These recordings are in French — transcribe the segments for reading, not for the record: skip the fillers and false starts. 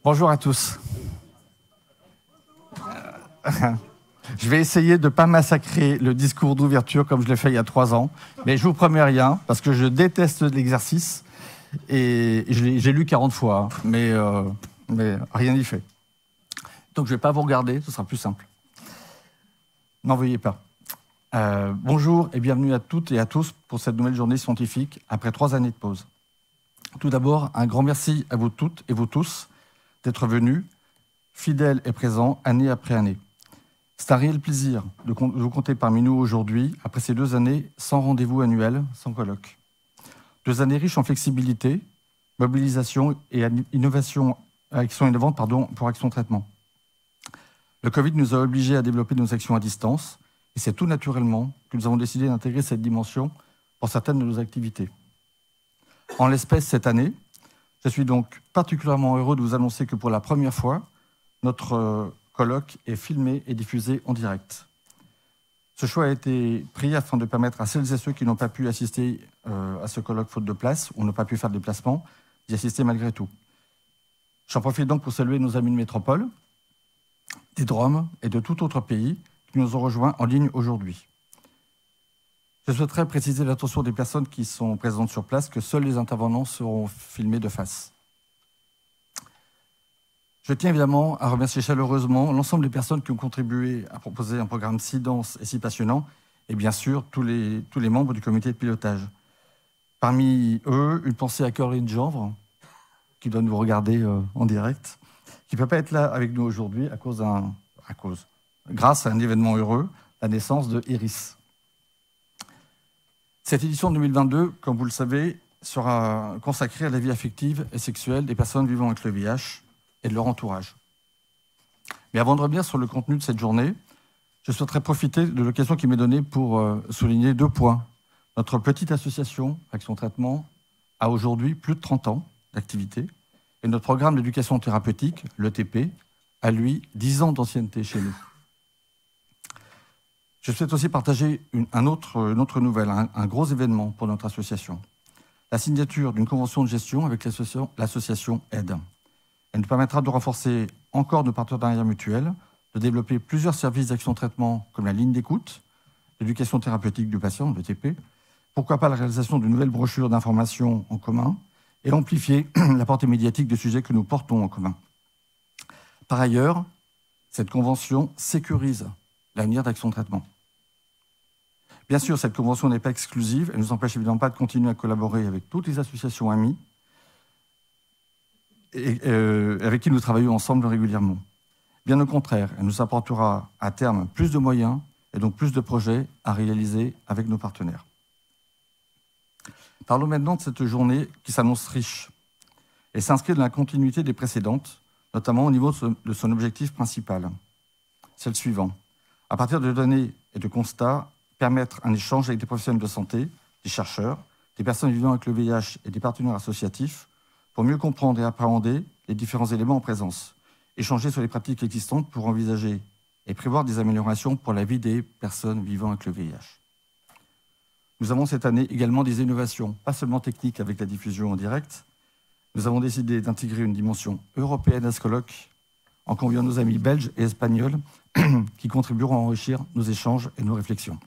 Bonjour à tous. Je vais essayer de ne pas massacrer le discours d'ouverture comme je l'ai fait il y a 3 ans, mais je vous promets rien, parce que je déteste l'exercice, et j'ai lu 40 fois, mais rien n'y fait. Donc je ne vais pas vous regarder, ce sera plus simple. N'en veuillez pas. Bonjour et bienvenue à toutes et à tous pour cette nouvelle journée scientifique après 3 années de pause. Tout d'abord, un grand merci à vous toutes et vous tous d'être venus, fidèles et présents, année après année. C'est un réel plaisir de vous compter parmi nous aujourd'hui, après ces 2 années sans rendez-vous annuel, sans colloque. 2 années riches en flexibilité, mobilisation et innovation, action innovante pour Action Traitement. Le Covid nous a obligés à développer nos actions à distance, et c'est tout naturellement que nous avons décidé d'intégrer cette dimension pour certaines de nos activités. En l'espèce, cette année, je suis donc particulièrement heureux de vous annoncer que pour la première fois, notre colloque est filmé et diffusé en direct. Ce choix a été pris afin de permettre à celles et ceux qui n'ont pas pu assister à ce colloque faute de place ou n'ont pas pu faire de déplacement d'y assister malgré tout. J'en profite donc pour saluer nos amis de métropole, des Drômes et de tout autre pays qui nous ont rejoints en ligne aujourd'hui. Je souhaiterais préciser l'attention des personnes qui sont présentes sur place que seuls les intervenants seront filmés de face. Je tiens évidemment à remercier chaleureusement l'ensemble des personnes qui ont contribué à proposer un programme si dense et si passionnant, et bien sûr tous les membres du comité de pilotage. Parmi eux, une pensée à Corinne Janvre, qui doit nous regarder en direct, qui ne peut pas être là avec nous aujourd'hui grâce à un événement heureux, la naissance de Iris. Cette édition 2022, comme vous le savez, sera consacrée à la vie affective et sexuelle des personnes vivant avec le VIH et de leur entourage. Mais avant de revenir sur le contenu de cette journée, je souhaiterais profiter de l'occasion qui m'est donnée pour souligner 2 points. Notre petite association, Action Traitement, a aujourd'hui plus de 30 ans d'activité, et notre programme d'éducation thérapeutique, l'ETP, a lui 10 ans d'ancienneté chez nous. Je souhaite aussi partager une autre nouvelle, un gros événement pour notre association. La signature d'une convention de gestion avec l'association AIDE. Elle nous permettra de renforcer encore nos partenariats mutuels, de développer plusieurs services d'action traitement comme la ligne d'écoute, l'éducation thérapeutique du patient, l'ETP, pourquoi pas la réalisation de nouvelles brochures d'information en commun et amplifier la portée médiatique de sujets que nous portons en commun. Par ailleurs, cette convention sécurise l'avenir d'Action Traitement. Bien sûr, cette convention n'est pas exclusive, elle ne nous empêche évidemment pas de continuer à collaborer avec toutes les associations amies et avec qui nous travaillons ensemble régulièrement. Bien au contraire, elle nous apportera à terme plus de moyens et donc plus de projets à réaliser avec nos partenaires. Parlons maintenant de cette journée qui s'annonce riche et s'inscrit dans la continuité des précédentes, notamment au niveau de son objectif principal. C'est le suivant. À partir de données et de constats, permettre un échange avec des professionnels de santé, des chercheurs, des personnes vivant avec le VIH et des partenaires associatifs pour mieux comprendre et appréhender les différents éléments en présence, échanger sur les pratiques existantes pour envisager et prévoir des améliorations pour la vie des personnes vivant avec le VIH. Nous avons cette année également des innovations, pas seulement techniques avec la diffusion en direct. Nous avons décidé d'intégrer une dimension européenne à ce colloque en conviant nos amis belges et espagnols qui contribueront à enrichir nos échanges et nos réflexions.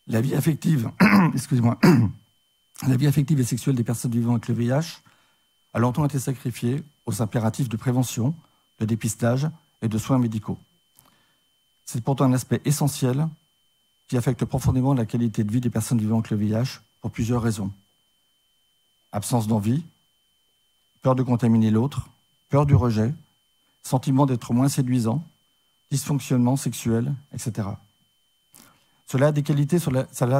La vie affective, la vie affective et sexuelle des personnes vivant avec le VIH a longtemps été sacrifiée aux impératifs de prévention, de dépistage et de soins médicaux. C'est pourtant un aspect essentiel qui affecte profondément la qualité de vie des personnes vivant avec le VIH pour plusieurs raisons. Absence d'envie, peur de contaminer l'autre, peur du rejet, sentiment d'être moins séduisant, dysfonctionnement sexuel, etc. Cela a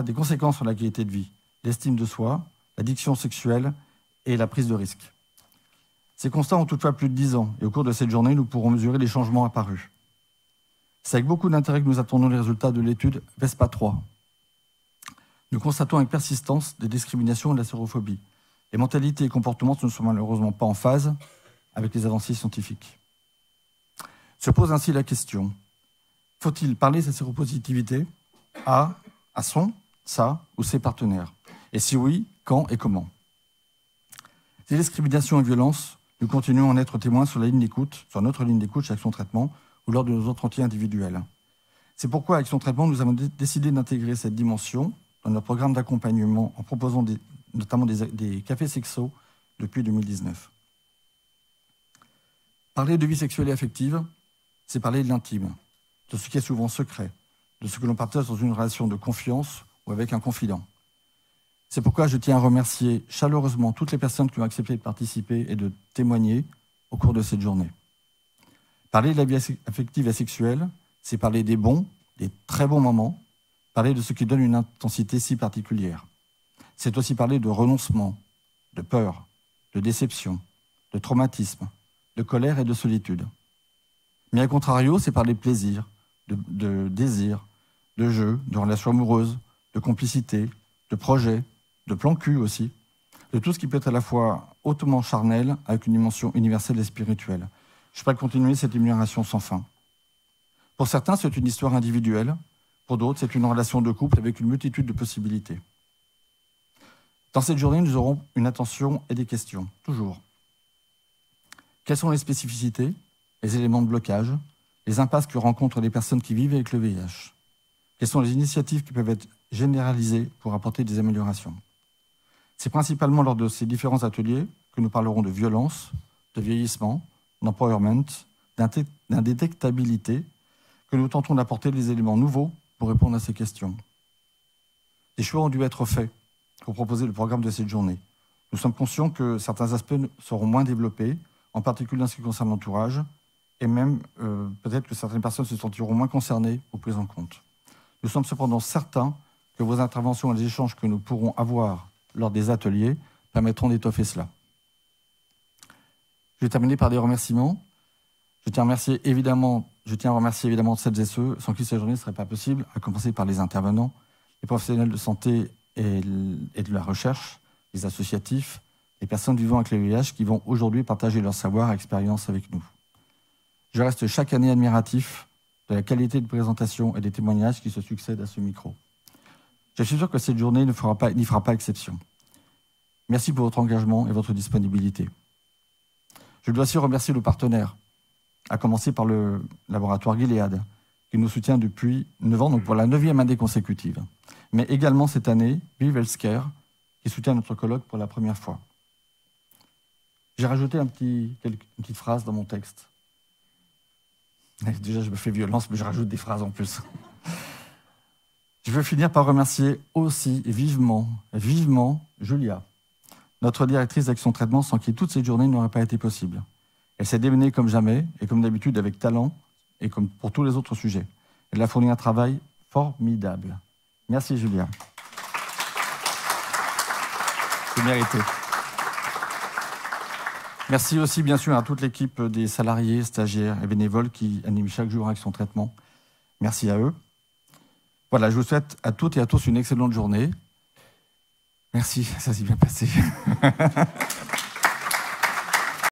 des conséquences sur la qualité de vie, l'estime de soi, l'addiction sexuelle et la prise de risque. Ces constats ont toutefois plus de 10 ans et au cours de cette journée, nous pourrons mesurer les changements apparus. C'est avec beaucoup d'intérêt que nous attendons les résultats de l'étude VESPA 3. Nous constatons avec persistance des discriminations et de la sérophobie. Les mentalités et comportements ne sont malheureusement pas en phase avec les avancées scientifiques. Se pose ainsi la question, faut-il parler de cette séropositivité à son, sa ou ses partenaires? Et si oui, quand et comment? Ces discriminations et violences Nous continuons à en être témoins sur notre ligne d'écoute chez Action Traitement ou lors de nos entretiens individuels. C'est pourquoi, à Action Traitement, nous avons décidé d'intégrer cette dimension dans notre programme d'accompagnement en proposant notamment des cafés sexos depuis 2019. Parler de vie sexuelle et affective, c'est parler de l'intime, de ce qui est souvent secret, de ce que l'on partage dans une relation de confiance ou avec un confident. C'est pourquoi je tiens à remercier chaleureusement toutes les personnes qui ont accepté de participer et de témoigner au cours de cette journée. Parler de la vie affective et sexuelle, c'est parler des bons, des très bons moments, parler de ce qui donne une intensité si particulière. C'est aussi parler de renoncement, de peur, de déception, de traumatisme, de colère et de solitude. Mais à contrario, c'est parler de plaisir, de désir, de jeu, de relations amoureuses, de complicité, de projets, de plan cul aussi, de tout ce qui peut être à la fois hautement charnel avec une dimension universelle et spirituelle. Je pourrais continuer cette énumération sans fin. Pour certains, c'est une histoire individuelle. Pour d'autres, c'est une relation de couple avec une multitude de possibilités. Dans cette journée, nous aurons une attention et des questions, toujours. Quelles sont les spécificités, les éléments de blocage, les impasses que rencontrent les personnes qui vivent avec le VIH? Quelles sont les initiatives qui peuvent être généralisées pour apporter des améliorations? C'est principalement lors de ces différents ateliers que nous parlerons de violence, de vieillissement, d'empowerment, d'indétectabilité, que nous tentons d'apporter des éléments nouveaux pour répondre à ces questions. Des choix ont dû être faits pour proposer le programme de cette journée. Nous sommes conscients que certains aspects seront moins développés, en particulier en ce qui concerne l'entourage, et même peut-être que certaines personnes se sentiront moins concernées ou prises en compte. Nous sommes cependant certains que vos interventions et les échanges que nous pourrons avoir lors des ateliers permettront d'étoffer cela. Je vais terminer par des remerciements. Je tiens à remercier évidemment celles et ceux sans qui cette journée ne serait pas possible, à commencer par les intervenants, les professionnels de santé et de la recherche, les associatifs, les personnes vivant avec le VIH qui vont aujourd'hui partager leur savoir et expérience avec nous. Je reste chaque année admiratif de la qualité de présentation et des témoignages qui se succèdent à ce micro. Je suis sûr que cette journée n'y fera pas exception. Merci pour votre engagement et votre disponibilité. Je dois aussi remercier nos partenaires, à commencer par le laboratoire Gilead, qui nous soutient depuis 9 ans, donc pour la 9e année consécutive. Mais également cette année, Vive Healthcare, qui soutient notre colloque pour la première fois. J'ai rajouté une petite phrase dans mon texte. Déjà, je me fais violence, mais je rajoute des phrases en plus. Je veux finir par remercier aussi vivement Julia, notre directrice d'Action Traitement, sans qui toute cette journée n'aurait pas été possible. Elle s'est démenée comme jamais, et comme d'habitude avec talent, et comme pour tous les autres sujets. Elle a fourni un travail formidable. Merci Julia. C'est mérité. Merci aussi bien sûr à toute l'équipe des salariés, stagiaires et bénévoles qui animent chaque jour Action Traitement. Merci à eux. Voilà, je vous souhaite à toutes et à tous une excellente journée. Merci, ça s'est bien passé.